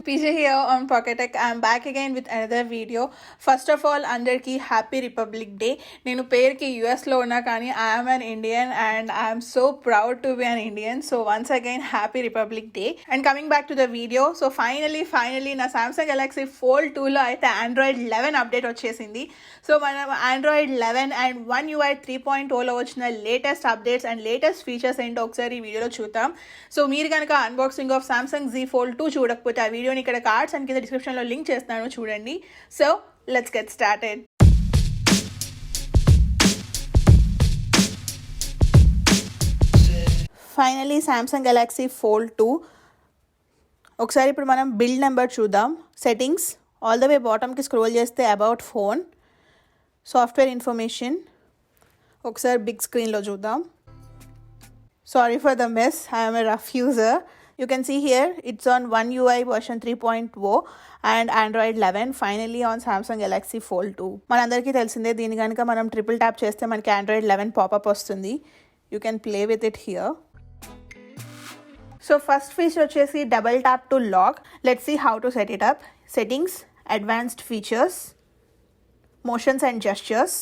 PJ here on Pocket Tech. I'm back again with another video. First of all, అందరికీ happy republic day. నేను పేరుకి యూఎస్లో ఉన్నా కానీ I'm an Indian and I'm so proud to be an Indian. So once again happy republic day. And coming back to the video, so finally నా Samsung Galaxy fold 2లో అయితే Android 11 update వచ్చేసింది. So మనం Android 11 and 1 UI 3.0లో వచ్చిన latest updates and latest features ఏంటో ఒకసారి ఈ వీడియోలో చూద్దాం. సో మీరు కనుక unboxing of Samsung Z Fold 2 చూడకపోతే ఆ వీడియోని ఇక్కడ కార్డ్స్ అండ్ కింద డిస్క్రిప్షన్లో లింక్ చేస్తాను, చూడండి. So let's get started. Finally Samsung Galaxy Fold 2. ఒకసారి ఇప్పుడు మనం బిల్డ్ నెంబర్ చూద్దాం. సెట్టింగ్స్ ఆల్ ద వే బాటమ్కి స్క్రోల్ చేస్తే అబౌట్ ఫోన్, సాఫ్ట్వేర్ ఇన్ఫర్మేషన్, ఒకసారి బిగ్ స్క్రీన్లో చూద్దాం. Sorry for the mess, I am a rough user. You can see here it's on One UI version 3.0 and Android 11 finally on Samsung Galaxy Fold 2. మనందరికీ తెలిసిందే, దీని కనుక మనం triple tap చేస్తే మనకి Android 11 పాపప్ వస్తుంది. You can play with it here. So first feature వచ్చేసి double tap to lock. Let's see how to set it up. Settings, advanced features, motions and gestures.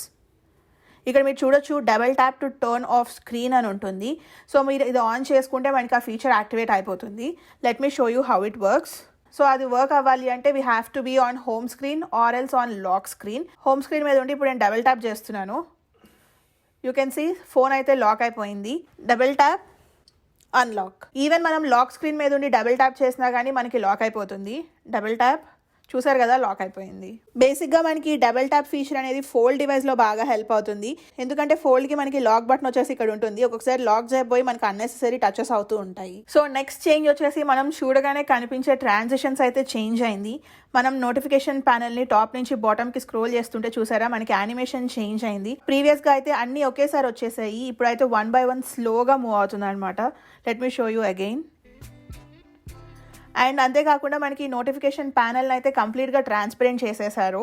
ఇక్కడ మీరు చూడొచ్చు double tap to turn off screen అని ఉంటుంది. So మీరు ఇది on చేసుకుంటే మనకి ఆ ఫీచర్ యాక్టివేట్ అయిపోతుంది. Let me show you how it works. So అది వర్క్ అవ్వాలి అంటే we have to be on home screen or else on lock screen. Home screen మీద ఉండి ఇప్పుడు నేను డబల్ ట్యాప్ చేస్తున్నాను. యూ కెన్ సీ ఫోన్ అయితే లాక్ అయిపోయింది. Double tap, unlock. ఈవెన్ మనం లాక్ స్క్రీన్ మీద ఉండి డబల్ ట్యాప్ చేసినా కానీ మనకి లాక్ అయిపోతుంది. డబల్ ట్యాప్, చూసారు కదా, లాక్ అయిపోయింది. బేసిక్గా మనకి డబల్ ట్యాప్ ఫీచర్ అనేది ఫోల్డ్ డివైస్లో బాగా హెల్ప్ అవుతుంది. ఎందుకంటే ఫోల్డ్కి మనకి లాక్ బటన్ వచ్చేసి ఇక్కడ ఉంటుంది. ఒక్కొక్కసారి లాక్ చేయబోయి మనకి అన్నెసెసరీ టచెస్ అవుతూ ఉంటాయి. సో నెక్స్ట్ చేంజ్ వచ్చేసి మనం చూడగానే కనిపించే ట్రాన్సిషన్స్ అయితే చేంజ్ అయింది. మనం నోటిఫికేషన్ ప్యానల్ని టాప్ నుంచి బాటమ్కి స్క్రోల్ చేస్తుంటే చూసారా మనకి యానిమేషన్ చేంజ్ అయింది. ప్రీవియస్గా అయితే అన్నీ ఒకేసారి వచ్చేసాయి, ఇప్పుడైతే 1 by 1 స్లోగా మూవ్ అవుతుంది అనమాట. Let me show you again. And అంతేకాకుండా మనకి నోటిఫికేషన్ ప్యానల్ని అయితే కంప్లీట్గా ట్రాన్స్పరెంట్ చేసేసారు.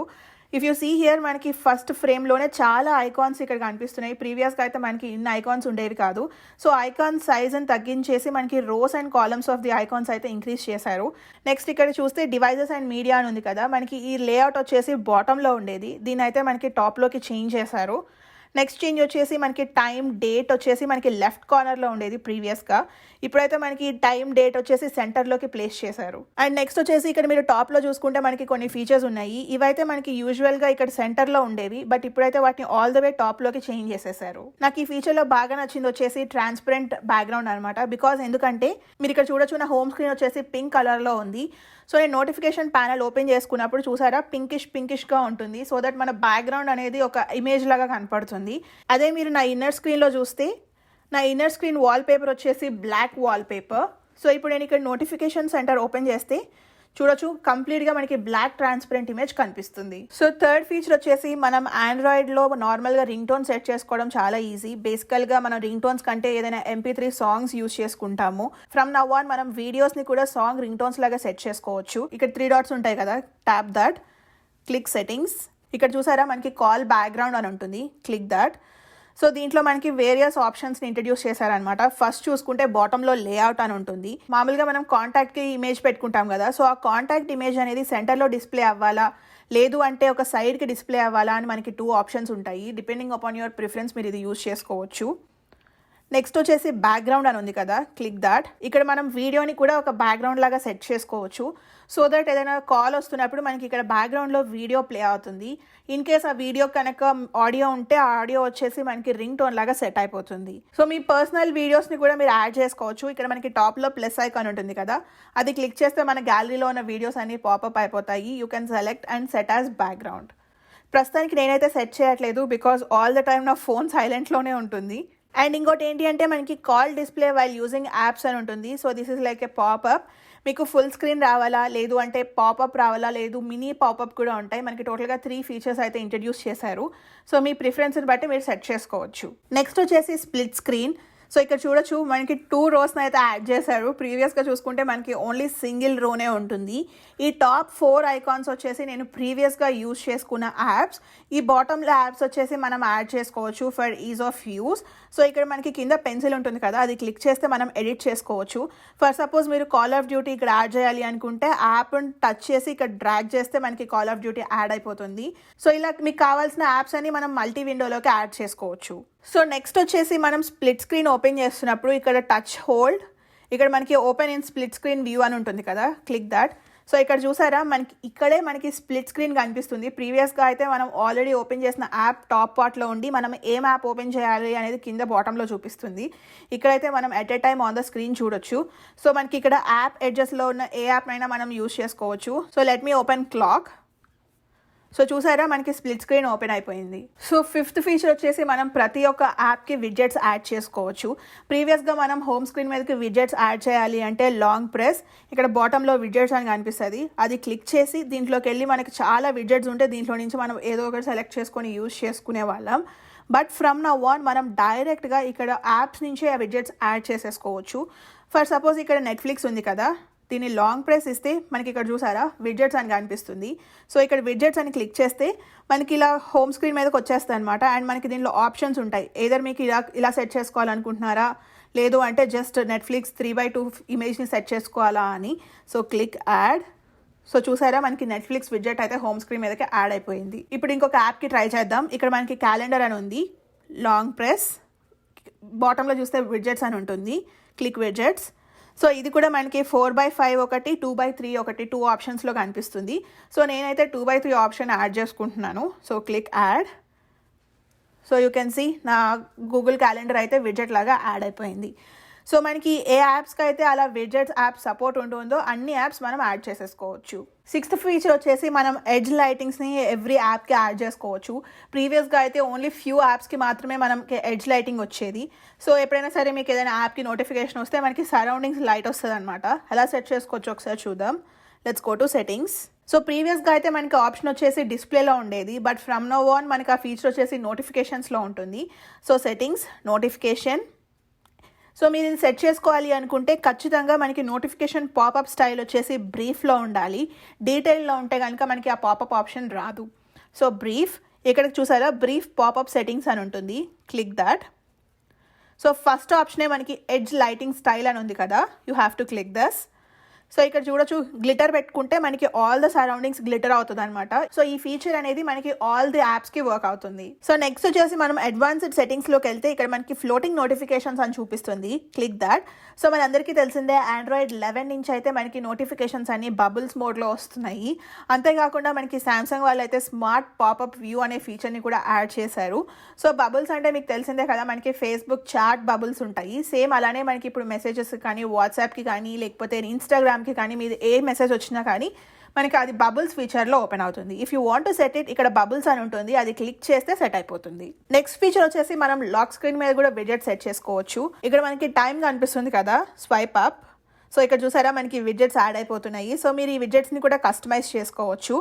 ఇఫ్ యూ సీ హియర్ మనకి ఫస్ట్ ఫ్రేమ్లోనే చాలా ఐకాన్స్ ఇక్కడ కనిపిస్తున్నాయి. ప్రీవియస్గా అయితే మనకి ఇన్ని ఐకాన్స్ ఉండేవి కాదు. సో ఐకాన్ సైజ్ని తగ్గించేసి మనకి rows and columns of the icons అయితే ఇంక్రీజ్ చేశారు. నెక్స్ట్ ఇక్కడ చూస్తే డివైజెస్ అండ్ మీడియా అని ఉంది కదా, మనకి ఈ లేఅవుట్ వచ్చేసి బాటంలో ఉండేది, దీని అయితే మనకి టాప్లోకి చేంజ్ చేశారు. నెక్స్ట్ చేంజ్ వచ్చేసి మనకి టైం డేట్ వచ్చేసి మనకి లెఫ్ట్ కార్నర్లో ఉండేది ప్రీవియస్గా, ఇప్పుడైతే మనకి టైం డేట్ వచ్చేసి సెంటర్లోకి ప్లేస్ చేశారు. అండ్ నెక్స్ట్ వచ్చేసి ఇక్కడ మీరు టాప్లో చూసుకుంటే మనకి కొన్ని ఫీచర్స్ ఉన్నాయి. ఇవైతే మనకి యూజువల్గా ఇక్కడ సెంటర్లో ఉండేవి, బట్ ఇప్పుడైతే వాటిని ఆల్ ద వే టాప్లోకి చేంజ్ చేసేసారు. నాకు ఈ ఫీచర్లో బాగా నచ్చింది వచ్చేసి ట్రాన్స్పరెంట్ బ్యాక్గ్రౌండ్ అనమాట. బికాజ్ ఎందుకంటే మీరు ఇక్కడ చూడొచ్చు నా హోమ్ స్క్రీన్ వచ్చేసి పింక్ కలర్లో ఉంది. సో నేను నోటిఫికేషన్ ప్యానల్ ఓపెన్ చేసుకున్నప్పుడు చూసారా పింకిష్గా ఉంటుంది. సో దట్ మన బ్యాక్గ్రౌండ్ అనేది ఒక ఇమేజ్ లాగా కనపడుతుంది. అదే మీరు నా ఇన్నర్ స్క్రీన్లో చూస్తే నా ఇన్నర్ స్క్రీన్ వాల్పేపర్ వచ్చేసి బ్లాక్ వాల్పేపర్. సో ఇప్పుడు నేను ఇక్కడ నోటిఫికేషన్ సెంటర్ ఓపెన్ చేస్తే చూడొచ్చు కంప్లీట్గా మనకి బ్లాక్ ట్రాన్స్పరెంట్ ఇమేజ్ కనిపిస్తుంది. సో థర్డ్ ఫీచర్ వచ్చేసి మనం ఆండ్రాయిడ్లో నార్మల్గా రింగ్ టోన్ సెట్ చేసుకోవడం చాలా ఈజీ. బేసికల్గా మనం రింగ్ టోన్స్ కంటే ఏదైనా MP3 సాంగ్స్ యూజ్ చేసుకుంటాము. ఫ్రమ్ నౌ ఆన్ మనం వీడియోస్ని కూడా సాంగ్ రింగ్ టోన్స్ లాగా సెట్ చేసుకోవచ్చు. ఇక్కడ 3 dots ఉంటాయి కదా, ట్యాప్ దట్, క్లిక్ సెట్టింగ్స్. ఇక్కడ చూసారా మనకి కాల్ బ్యాక్గ్రౌండ్ అని ఉంటుంది, క్లిక్ దట్. సో దీంట్లో మనకి వేరియస్ ఆప్షన్స్ని ఇంట్రడ్యూస్ చేశారనమాట. ఫస్ట్ చూసుకుంటే బాటంలో లేఅవుట్ అని ఉంటుంది. మామూలుగా మనం కాంటాక్ట్కి ఇమేజ్ పెట్టుకుంటాం కదా, సో ఆ కాంటాక్ట్ ఇమేజ్ అనేది సెంటర్లో డిస్ప్లే అవ్వాలా లేదు అంటే ఒక సైడ్కి డిస్ప్లే అవ్వాలా అని మనకి 2 ఆప్షన్స్ ఉంటాయి. డిపెండింగ్ అపాన్ యువర్ ప్రిఫరెన్స్ మీరు ఇది యూజ్ చేసుకోవచ్చు. నెక్స్ట్ వచ్చేసి బ్యాక్గ్రౌండ్ అని ఉంది కదా, క్లిక్ దాట్. ఇక్కడ మనం వీడియోని కూడా ఒక బ్యాక్గ్రౌండ్ లాగా సెట్ చేసుకోవచ్చు. సో దట్ ఏదైనా కాల్ వస్తున్నప్పుడు మనకి ఇక్కడ బ్యాక్గ్రౌండ్లో వీడియో ప్లే అవుతుంది. ఇన్ కేస్ ఆ వీడియో కనుక ఆడియో ఉంటే ఆ ఆడియో వచ్చేసి మనకి రింగ్ టోన్ లాగా సెట్ అయిపోతుంది. సో మీ పర్సనల్ వీడియోస్ని కూడా మీరు యాడ్ చేసుకోవచ్చు. ఇక్కడ మనకి టాప్లో ప్లస్ ఐకాన్ ఉంటుంది కదా, అది క్లిక్ చేస్తే మన గ్యాలరీలో ఉన్న వీడియోస్ అన్ని పాపప్ అయిపోతాయి. You can select and set as background. ప్రస్తుతానికి నేనైతే సెట్ చేయట్లేదు బికాజ్ ఆల్ ద టైమ్ నా ఫోన్ సైలెంట్లోనే ఉంటుంది. అండ్ ఇంకోటి ఏంటి అంటే మనకి call display while using apps అని ఉంటుంది. So this is like A popup. మీకు ఫుల్ స్క్రీన్ రావాలా లేదు అంటే పాపప్ రావాలా లేదు మినీ పాపప్ కూడా ఉంటాయి. మనకి టోటల్గా 3 ఫీచర్స్ అయితే ఇంట్రడ్యూస్ చేశారు. సో మీ ప్రిఫరెన్స్ని బట్టి మీరు సెట్ చేసుకోవచ్చు. నెక్స్ట్ వచ్చేసి స్ప్లిట్ స్క్రీన్. సో ఇక్కడ చూడొచ్చు మనకి 2 రోస్ని అయితే యాడ్ చేశారు. ప్రీవియస్గా చూసుకుంటే మనకి ఓన్లీ సింగిల్ రోనే ఉంటుంది. ఈ టాప్ 4 ఐకాన్స్ వచ్చేసి నేను ప్రీవియస్గా యూజ్ చేసుకున్న యాప్స్. ఈ బాటంలో యాప్స్ వచ్చేసి మనం యాడ్ చేసుకోవచ్చు for is of use. So ఇక్కడ మనకి కింద పెన్సిల్ ఉంటుంది కదా, అది క్లిక్ చేస్తే మనం ఎడిట్ చేసుకోవచ్చు. ఫర్ సపోజ్ మీరు కాల్ ఆఫ్ డ్యూటీ ఇక్కడ యాడ్ చేయాలి అనుకుంటే యాప్ని టచ్ చేసి ఇక్కడ డ్రాగ్ చేస్తే మనకి కాల్ ఆఫ్ డ్యూటీ యాడ్ అయిపోతుంది. సో ఇలా మీకు కావాల్సిన యాప్స్ అని మనం మల్టీ విండోలోకి యాడ్ చేసుకోవచ్చు. సో నెక్స్ట్ వచ్చేసి మనం స్ప్లిట్ స్క్రీన్ ఓపెన్ చేస్తున్నప్పుడు ఇక్కడ టచ్ హోల్డ్, ఇక్కడ మనకి open in split screen view అని ఉంటుంది కదా, క్లిక్ దాట్. సో ఇక్కడ చూసారా ఇక్కడే మనకి స్ప్లిట్ స్క్రీన్ కనిపిస్తుంది. ప్రీవియస్గా అయితే మనం ఆల్రెడీ ఓపెన్ చేసిన యాప్ టాప్ పార్ట్లో ఉండి మనం ఏం యాప్ ఓపెన్ చేయాలి అనేది కింద బాటంలో చూపిస్తుంది. ఇక్కడైతే మనం at a time on the screen చూడొచ్చు. సో మనకి ఇక్కడ యాప్ ఎడ్జెస్లో ఉన్న ఏ యాప్నైనా మనం యూజ్ చేసుకోవచ్చు. So let me open clock. So చూసారా మనకి స్ప్లిట్ స్క్రీన్ ఓపెన్ అయిపోయింది. సో 5th ఫీచర్ వచ్చేసి మనం ప్రతి ఒక్క యాప్కి విడ్జెట్స్ యాడ్ చేసుకోవచ్చు. ప్రీవియస్గా మనం హోమ్ స్క్రీన్ మీదకి విడ్జెట్స్ యాడ్ చేయాలి అంటే లాంగ్ ప్రెస్, ఇక్కడ బాటంలో విడ్జెట్స్ అని కనిపిస్తుంది, అది క్లిక్ చేసి దీంట్లోకి వెళ్ళి మనకి చాలా విడ్జెట్స్ ఉంటే దీంట్లో నుంచి మనం ఏదో ఒకటి సెలెక్ట్ చేసుకొని యూజ్ చేసుకునే వాళ్ళం. బట్ ఫ్రమ్ నౌ ఆన్ మనం డైరెక్ట్గా ఇక్కడ యాప్స్ నుంచే ఆ విడ్జెట్స్ యాడ్ చేసేసుకోవచ్చు. ఫర్ సపోజ్ ఇక్కడ నెట్ఫ్లిక్స్ ఉంది కదా, దీన్ని లాంగ్ ప్రెస్ ఇస్తే మనకి ఇక్కడ చూసారా విడ్జెట్స్ అని కనిపిస్తుంది. సో ఇక్కడ విడ్జెట్స్ అని క్లిక్ చేస్తే మనకి ఇలా హోమ్ స్క్రీన్ మీదకి వచ్చేస్తుంది అనమాట. అండ్ మనకి దీనిలో ఆప్షన్స్ ఉంటాయి, ఏదర్ మీకు ఇలా సెట్ చేసుకోవాలనుకుంటున్నారా, లేదు అంటే జస్ట్ నెట్ఫ్లిక్స్ 3/2 ఇమేజ్ని సెట్ చేసుకోవాలా అని. So click add. సో చూసారా మనకి నెట్ఫ్లిక్స్ విడ్జెట్ అయితే హోమ్ స్క్రీన్ మీదకి యాడ్ అయిపోయింది. ఇప్పుడు ఇంకొక యాప్కి ట్రై చేద్దాం. ఇక్కడ మనకి క్యాలెండర్ అని ఉంది, లాంగ్ ప్రెస్, బాటంలో చూస్తే విడ్జెట్స్ అని ఉంటుంది, క్లిక్ విడ్జెట్స్. సో ఇది కూడా మనకి 4/5 ఒకటి, 2/3 ఒకటి, 2 ఆప్షన్స్లో కనిపిస్తుంది. సో నేనైతే 2/3 ఆప్షన్ యాడ్ చేసుకుంటున్నాను. So click add. So you can see నా గూగుల్ క్యాలెండర్ అయితే విడ్జెట్ లాగా యాడ్ అయిపోయింది. సో మనకి ఏ యాప్స్కి అయితే అలా విడ్జెట్స్ యాప్ సపోర్ట్ ఉంటుందో అన్ని యాప్స్ మనం యాడ్ చేసేసుకోవచ్చు. 6th ఫీచర్ వచ్చేసి మనం ఎడ్జ్ లైటింగ్స్ని ఎవ్రీ యాప్కి యాడ్ చేసుకోవచ్చు. ప్రీవియస్గా అయితే ఓన్లీ ఫ్యూ యాప్స్కి మాత్రమే మనకి ఎడ్జ్ లైటింగ్ వచ్చేది. సో ఎప్పుడైనా సరే మీకు ఏదైనా యాప్కి నోటిఫికేషన్ వస్తే మనకి సరౌండింగ్స్ లైట్ వస్తుంది అనమాట. ఎలా సెట్ చేసుకోవచ్చు ఒకసారి చూద్దాం. Let's go to settings. So ప్రీవియస్గా అయితే మనకి ఆప్షన్ వచ్చేసి డిస్ప్లేలో ఉండేది, బట్ ఫ్రమ్ నౌ ఆన్ మనకి ఆ ఫీచర్ వచ్చేసి నోటిఫికేషన్స్లో ఉంటుంది. So settings, notification. సో మీరు ఇది సెట్ చేసుకోవాలి అనుకుంటే ఖచ్చితంగా మనకి నోటిఫికేషన్ పాపప్ స్టైల్ వచ్చేసి బ్రీఫ్లో ఉండాలి. డీటెయిల్లో ఉంటే కనుక మనకి ఆ పాపప్ ఆప్షన్ రాదు. సో బ్రీఫ్, ఇక్కడ చూసారా బ్రీఫ్ పాపప్ సెట్టింగ్స్ అని ఉంటుంది, క్లిక్ దాట్. సో ఫస్ట్ ఆప్షనే మనకి ఎడ్జ్ లైటింగ్ స్టైల్ అని ఉంది కదా, you have to click this. So ఇక్కడ చూడొచ్చు గ్లిటర్ పెట్టుకుంటే మనకి ఆల్ ద సరౌండింగ్స్ గ్లిటర్ అవుతుంది అనమాట. సో ఈ ఫీచర్ అనేది మనకి ఆల్ ది యాప్స్కి వర్క్ అవుతుంది. సో నెక్స్ట్ వచ్చేసి మనం అడ్వాన్స్డ్ సెట్టింగ్స్లోకి వెళ్తే ఇక్కడ మనకి ఫ్లోటింగ్ నోటిఫికేషన్స్ అని చూపిస్తుంది, క్లిక్ దాట్. సో మన అందరికీ తెలిసిందే Android 11 నుంచి అయితే మనకి నోటిఫికేషన్స్ అన్ని బబుల్స్ మోడ్లో వస్తున్నాయి. అంతేకాకుండా మనకి సామ్సంగ్ వాళ్ళు అయితే స్మార్ట్ పాపప్ వ్యూ అనే ఫీచర్ని కూడా యాడ్ చేశారు. సో బబుల్స్ అంటే మీకు తెలిసిందే కదా, మనకి ఫేస్బుక్ చాట్ బబుల్స్ ఉంటాయి. సేమ్ అలానే మనకి ఇప్పుడు మెసేజెస్ కానీ వాట్సాప్కి కానీ లేకపోతే ఇన్స్టాగ్రామ్కి కానీ మీరు ఏ మెసేజ్ వచ్చినా కానీ మనకి అది బబుల్స్ ఫీచర్లో ఓపెన్ అవుతుంది. If you want to set it, ఇక్కడ బబుల్స్ అని ఉంటుంది, అది క్లిక్ చేస్తే సెట్ అయిపోతుంది. నెక్స్ట్ ఫీచర్ వచ్చేసి మనం లాక్ స్క్రీన్ మీద కూడా విడ్జెట్ సెట్ చేసుకోవచ్చు. ఇక్కడ మనకి టైం కనిపిస్తుంది కదా, స్వైప్ అప్. సో ఇక్కడ చూసారా మనకి విడ్జెట్స్ యాడ్ అయిపోతున్నాయి. సో మీరు ఈ విడ్జెట్స్ని కూడా కస్టమైజ్ చేసుకోవచ్చు.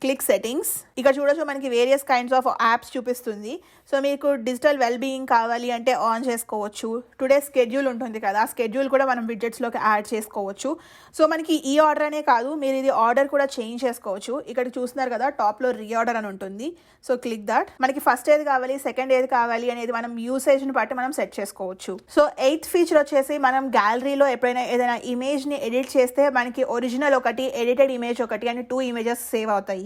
Click settings. ఇక్కడ చూడొచ్చు మనకి వేరియస్ కైండ్స్ ఆఫ్ యాప్స్ చూపిస్తుంది. సో మీకు డిజిటల్ వెల్ బీయింగ్ కావాలి అంటే ఆన్ చేసుకోవచ్చు. టుడే స్కెడ్యూల్ ఉంటుంది కదా, ఆ స్కెడ్యూల్ కూడా మనం విడ్జెట్స్లోకి యాడ్ చేసుకోవచ్చు. సో మనకి ఈ ఆర్డర్ అనే కాదు, మీరు ఇది ఆర్డర్ కూడా చేంజ్ చేసుకోవచ్చు. ఇక్కడ చూస్తున్నారు కదా టాప్లో రీఆర్డర్ అని ఉంటుంది. So click that. మనకి ఫస్ట్ ఏది కావాలి, సెకండ్ ఏది కావాలి అనేది మనం యూసేజ్ని బట్టి మనం సెట్ చేసుకోవచ్చు. సో 8th ఫీచర్ వచ్చేసి మనం గ్యాలరీలో ఎప్పుడైనా ఏదైనా ఇమేజ్ని ఎడిట్ చేస్తే మనకి ఒరిజినల్ ఒకటి, ఎడిటెడ్ ఇమేజ్ ఒకటి అని 2 ఇమేజెస్ సేవ్ అవుతాయి.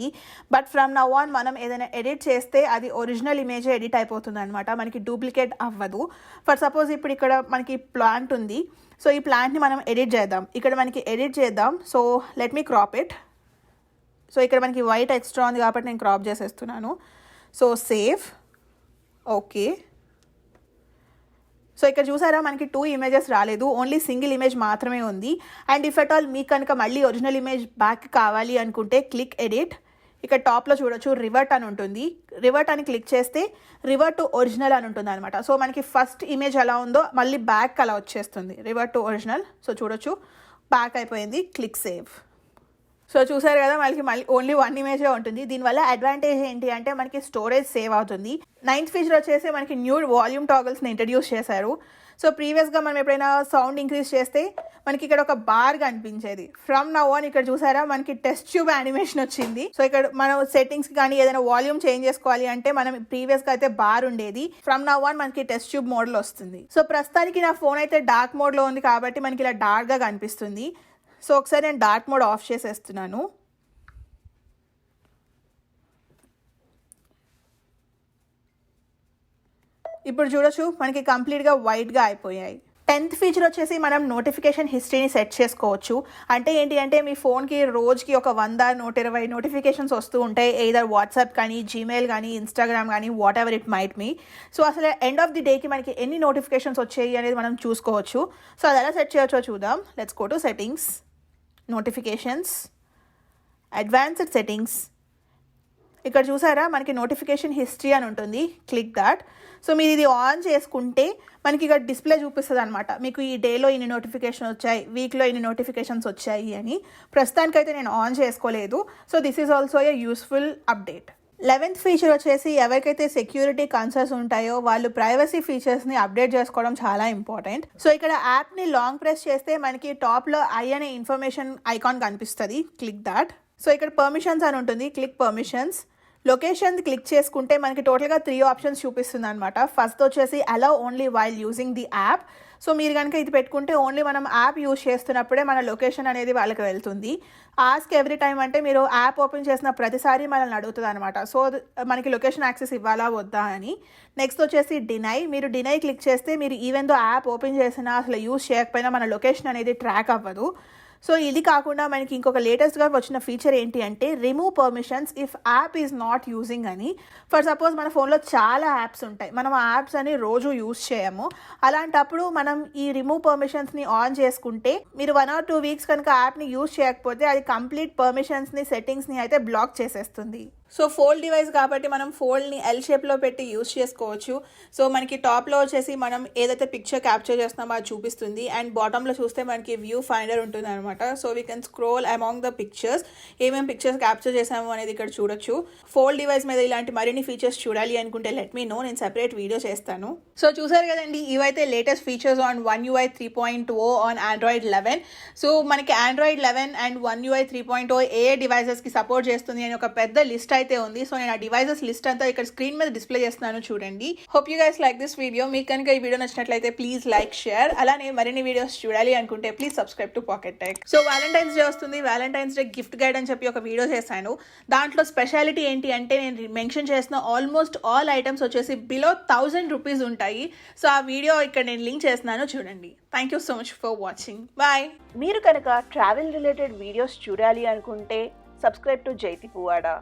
బట్ ఫ్రమ్ నౌ ఆన్ మనం ఏదైనా ఎడిట్ చేస్తే అది ఒరిజినల్ ఇమేజ్ ఎడిట్ అయిపోతుంది అనమాట, మనకి డూప్లికేట్ అవ్వదు. ఫర్ సపోజ్ ఇప్పుడు ఇక్కడ మనకి ప్లాంట్ ఉంది. సో ఈ ప్లాంట్ని మనం ఎడిట్ చేద్దాం. ఇక్కడ మనకి ఎడిట్ చేద్దాం. So let me crop it. So ఇక్కడ మనకి వైట్ ఎక్స్ట్రా ఉంది కాబట్టి నేను క్రాప్ చేసేస్తున్నాను. So save. ఓకే. సో ఇక్కడ చూసారా మనకి 2 ఇమేజెస్ రాలేదు, ఓన్లీ సింగిల్ ఇమేజ్ మాత్రమే ఉంది. అండ్ ఇఫ్ ఎట్ ఆల్ మీకు కనుక మళ్ళీ ఒరిజినల్ ఇమేజ్ బ్యాక్ కావాలి అనుకుంటే క్లిక్ ఎడిట్. ఇక్కడ టాప్లో చూడొచ్చు రివర్ట్ అని ఉంటుంది. రివర్ట్ అని క్లిక్ చేస్తే రివర్ట్ టు ఒరిజినల్ అని ఉంటుంది అనమాట. సో మనకి ఫస్ట్ ఇమేజ్ ఎలా ఉందో మళ్ళీ బ్యాక్ అలా వచ్చేస్తుంది, రివర్ట్ టు ఒరిజినల్. సో చూడొచ్చు బ్యాక్ అయిపోయింది. Click save. సో చూసారు కదా మళ్ళీ ఓన్లీ 1 ఇమేజే ఉంటుంది. దీనివల్ల అడ్వాంటేజ్ ఏంటి అంటే మనకి స్టోరేజ్ సేవ్ అవుతుంది. 9th ఫీచర్ వచ్చేసి మనకి న్యూ వాల్యూమ్ టాగల్స్ని ఇంట్రడ్యూస్ చేశారు. సో ప్రీవియస్గా మనం ఎప్పుడైనా సౌండ్ ఇంక్రీజ్ చేస్తే మనకి ఇక్కడ ఒక బార్ కనిపించేది. ఫ్రమ్ నౌ ఆన్ ఇక్కడ చూసారా మనకి టెస్ట్ ట్యూబ్ యానిమేషన్ వచ్చింది. సో ఇక్కడ మనం సెట్టింగ్స్ కానీ ఏదైనా వాల్యూమ్ చేంజ్ చేసుకోవాలి అంటే మనం ప్రీవియస్గా అయితే బార్ ఉండేది, ఫ్రమ్ నౌ ఆన్ మనకి టెస్ట్ ట్యూబ్ మోడ్లో వస్తుంది. సో ప్రస్తుతానికి నా ఫోన్ అయితే డార్క్ మోడ్లో ఉంది కాబట్టి మనకి ఇలా డార్క్గా కనిపిస్తుంది. సో ఒకసారి నేను డార్క్ మోడ్ ఆఫ్ చేసేస్తున్నాను. ఇప్పుడు చూడొచ్చు మనకి కంప్లీట్గా వైట్గా అయిపోయాయి. 10th ఫీచర్ వచ్చేసి మనం నోటిఫికేషన్ హిస్టరీని సెట్ చేసుకోవచ్చు. అంటే ఏంటి అంటే మీ ఫోన్కి రోజుకి ఒక 100, 120 నోటిఫికేషన్స్ వస్తూ ఉంటాయి, ఎయిదర్ వాట్సాప్ కానీ, జీమెయిల్ కానీ, ఇన్స్టాగ్రామ్ కానీ, what ever it might me. So అసలు ఎండ్ ఆఫ్ ది డేకి మనకి ఎన్ని నోటిఫికేషన్స్ వచ్చాయి అనేది మనం చూసుకోవచ్చు. సో అది ఎలా సెట్ చేయవచ్చో చూద్దాం. Let's go to settings, notifications, advanced settings. ఇక్కడ చూసారా మనకి నోటిఫికేషన్ హిస్టరీ అని ఉంటుంది, క్లిక్ దాట్. సో మీరు ఇది ఆన్ చేసుకుంటే మనకి ఇక్కడ డిస్ప్లే చూపిస్తుంది అనమాట, మీకు ఈ డేలో ఇన్ని నోటిఫికేషన్ వచ్చాయి, వీక్లో ఇన్ని నోటిఫికేషన్స్ వచ్చాయి అని. ప్రస్తుతానికైతే నేను ఆన్ చేసుకోలేదు. So this is also a useful update. 11th feature వచ్చేసి ఎవరికైతే సెక్యూరిటీ కన్సర్న్స్ ఉంటాయో వాళ్ళు ప్రైవసీ ఫీచర్స్ని అప్డేట్ చేసుకోవడం చాలా ఇంపార్టెంట్. సో ఇక్కడ యాప్ని లాంగ్ ప్రెస్ చేస్తే మనకి టాప్లో ఐ అనే ఇన్ఫర్మేషన్ ఐకాన్ కనిపిస్తుంది, క్లిక్ దాట్. సో ఇక్కడ పర్మిషన్స్ అని ఉంటుంది, క్లిక్ పర్మిషన్స్. లొకేషన్ క్లిక్ చేసుకుంటే మనకి టోటల్గా 3 ఆప్షన్స్ చూపిస్తుంది అనమాట. ఫస్ట్ వచ్చేసి allow only while using the app. So మీరు కనుక ఇది పెట్టుకుంటే ఓన్లీ మనం యాప్ యూజ్ చేస్తున్నప్పుడే మన లొకేషన్ అనేది వాళ్ళకి వెళ్తుంది. ఆస్క్ ఎవ్రీ టైం అంటే మీరు యాప్ ఓపెన్ చేసిన ప్రతిసారి మనల్ని అడుగుతుంది అనమాట. సో మనకి లొకేషన్ యాక్సెస్ ఇవ్వాలా వద్దా అని. నెక్స్ట్ వచ్చేసి డినై. మీరు డినై క్లిక్ చేస్తే మీరు ఈవెన్ దో యాప్ ఓపెన్ చేసినా అసలు యూజ్ చేయకపోయినా మన లొకేషన్ అనేది ట్రాక్ అవ్వదు. సో ఇది కాకుండా మనకి ఇంకొక లేటెస్ట్గా వచ్చిన ఫీచర్ ఏంటి అంటే remove permissions if app is not using అని. ఫర్ సపోజ్ మన ఫోన్లో చాలా యాప్స్ ఉంటాయి, మనం ఆ యాప్స్ అని రోజు యూజ్ చేయము. అలాంటప్పుడు మనం ఈ రిమూవ్ పర్మిషన్స్ని ఆన్ చేసుకుంటే మీరు 1 or 2 వీక్స్ కనుక యాప్ని యూజ్ చేయకపోతే అది కంప్లీట్ పర్మిషన్స్ని, సెట్టింగ్స్ని అయితే బ్లాక్ చేసేస్తుంది. సో ఫోల్డ్ డివైస్ కాబట్టి మనం ఫోల్డ్ని ఎల్ షేప్లో పెట్టి యూజ్ చేసుకోవచ్చు. సో మనకి టాప్లో వచ్చేసి మనం ఏదైతే పిక్చర్ క్యాప్చర్ చేస్తున్నామో అది చూపిస్తుంది, అండ్ బాటంలో చూస్తే మనకి వ్యూ ఫైండర్ ఉంటుంది అనమాట. So we can scroll among the pictures, ఏమేమి పిక్చర్స్ క్యాప్చర్ చేసాము అనేది ఇక్కడ చూడొచ్చు. ఫోల్డ్ డివైస్ మీద ఇలాంటి మరిన్ని ఫీచర్స్ చూడాలి అనుకుంటే లెట్ మీ నో, నేను సెపరేట్ వీడియో చేస్తాను. సో చూసారు కదండి, ఇవైతే latest features on One UI 3.0 on Android 11. So మనకి Android 11 అండ్ One UI 3.0 ఏ డివైజెస్కి సపోర్ట్ చేస్తుంది అని ఒక పెద్ద లిస్ట్ అయితే ఉంది. సో నేను ఆ డివైజెస్ లిస్ట్ అంతా ఇక్కడ స్క్రీన్ మీద డిస్ప్లే చేస్తున్నాను చూడండి. Hope you guys like this video. మీకు కనుక ఈ వీడియో నచ్చినట్లయితే ప్లీజ్ లైక్, షేర్. అలానే మరిన్ని వీడియోస్ చూడాలి అనుకుంటే please subscribe to pocket tech. So Valentine's day వస్తుంది, వ్యాలంటైన్స్ డే గిఫ్ట్ గైడ్ అని చెప్పి ఒక వీడియో చేశాను. దాంట్లో స్పెషాలిటీ ఏంటి అంటే నేను మెన్షన్ చేసిన ఆల్మోస్ట్ ఆల్ ఐటమ్స్ వచ్చేసి బిలో 1000 రూపీస్ ఉంటాయి. సో ఆ వీడియో ఇక్కడ నేను లింక్ చేస్తున్నాను చూడండి. Thank you so much for watching. Bye. మీరు కనుక ట్రావెల్ రిలేటెడ్ వీడియోస్ చూడాలి అనుకుంటే సబ్స్క్రైబ్ టు జైతి పువాడా.